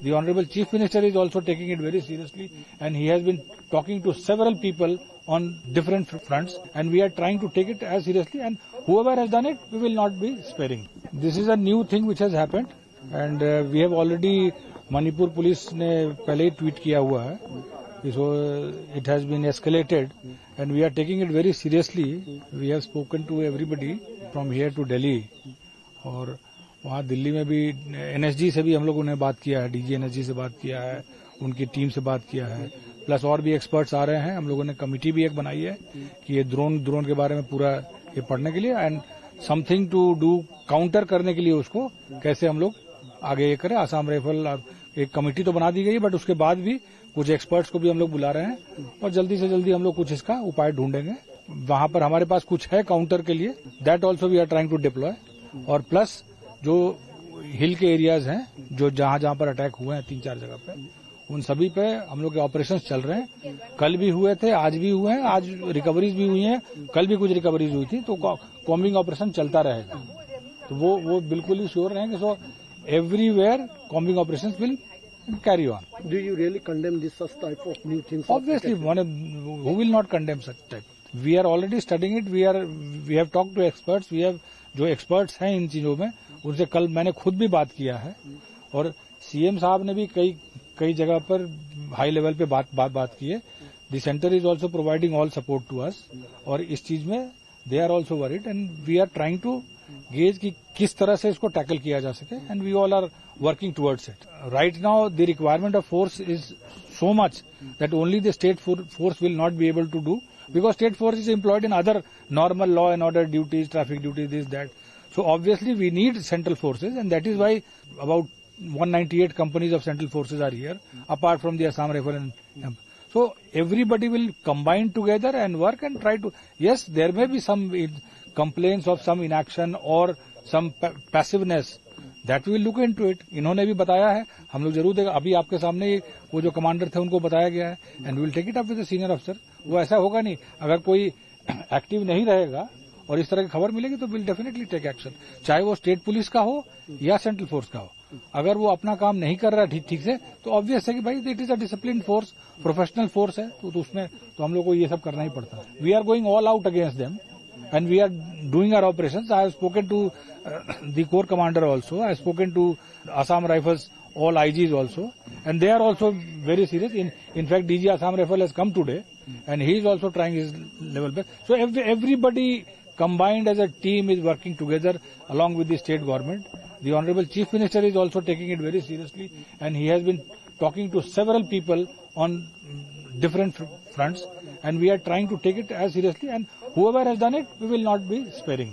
The Honorable Chief Minister is also taking it very seriously, and he has been talking to several people on different fronts, and we are trying to take it as seriously, and whoever has done it, we will not be sparing. This is a new thing which has happened, and we have already, Manipur police ने पहले ही tweet किया हुआ है, so it has been escalated, and we are taking it very seriously. We have spoken to everybody from here to Delhi, और वहाँ दिल्ली में भी NSG से भी हम लोगों ने बात किया है, डीजी एनएसजी से बात किया है, उनकी टीम से बात किया है, प्लस और भी एक्सपर्ट्स आ रहे हैं. हम लोगों ने कमिटी भी एक बनाई है कि ये ड्रोन के बारे में पूरा ये पढ़ने के लिए and something to do counter करने के लिए उसको कैसे हम लोग आगे ये करें. आसाम राइफल एक कमेटी तो बना दी गई, बट उसके बाद भी कुछ एक्सपर्ट्स को भी हम लोग बुला रहे हैं और जल्दी से जल्दी हम लोग कुछ इसका उपाय ढूंढेंगे. वहां पर हमारे पास कुछ है काउंटर के लिए, that also we are trying to deploy. और प्लस जो हिल के एरियाज हैं, जो जहां पर अटैक हुए हैं 3-4 जगह पे, उन सभी पे हम लोग के ऑपरेशन चल रहे हैं. कल भी हुए थे, आज भी हुए हैं, आज रिकवरीज भी हुई हैं, कल भी कुछ रिकवरीज हुई थी, तो कॉम्बिंग ऑपरेशन चलता रहेगा. तो वो बिल्कुल ही श्योर रहेंगे. So everywhere combing operation will carry on. Do you really condemn this such type of new things? Obviously, who will not condemn such type? We are already studying it. We have talked to experts. We have जो experts हैं इन चीजों में, उनसे कल मैंने खुद भी बात किया है, और सीएम साहब ने भी कई जगह पर हाई लेवल पे बात की है. The center is also providing all support to us, और इस चीज में they are also worried, and we are trying to gauge कि किस तरह से इसको टैकल किया जा सके, and we all are working towards it. Right now, the requirement of force is so much that only the state force will not be able to do, because state force is employed in other normal law and order duties, traffic duties, this, that. So obviously we need central forces, and that is why about 198 companies of central forces are here, apart from the Assam Rifle. And so everybody will combine together and work and try to, yes, there may be some complaints of some inaction or some passiveness. That we will look into it. इन्होंने भी बताया है, हम लोग जरूर देगा. अभी आपके सामने वो जो कमांडर थे उनको बताया गया है, and we will take it up with the senior अफसर. वो ऐसा होगा नहीं, अगर कोई एक्टिव नहीं रहेगा और इस तरह की खबर मिलेगी तो विल डेफिनेटली टेक एक्शन, चाहे वो स्टेट पुलिस का हो या सेंट्रल फोर्स का हो. अगर वो अपना काम नहीं कर रहा ठीक से, तो ऑब्वियस है कि भाई it is a discipline force, professional force है, तो उसमें तो हम लोग को ये सब करना ही पड़ता है. We are going all out against them, and we are doing our operations. I have spoken to the corps commander also. I have spoken to Assam Rifles, all IGs also, and they are also very serious. In fact, DG Assam Rifle has come today, and he is also trying his level best. So everybody combined as a team is working together along with the state government. The Honorable Chief Minister is also taking it very seriously, and he has been talking to several people on different fronts, and we are trying to take it as seriously, and whoever has done it, we will not be sparing.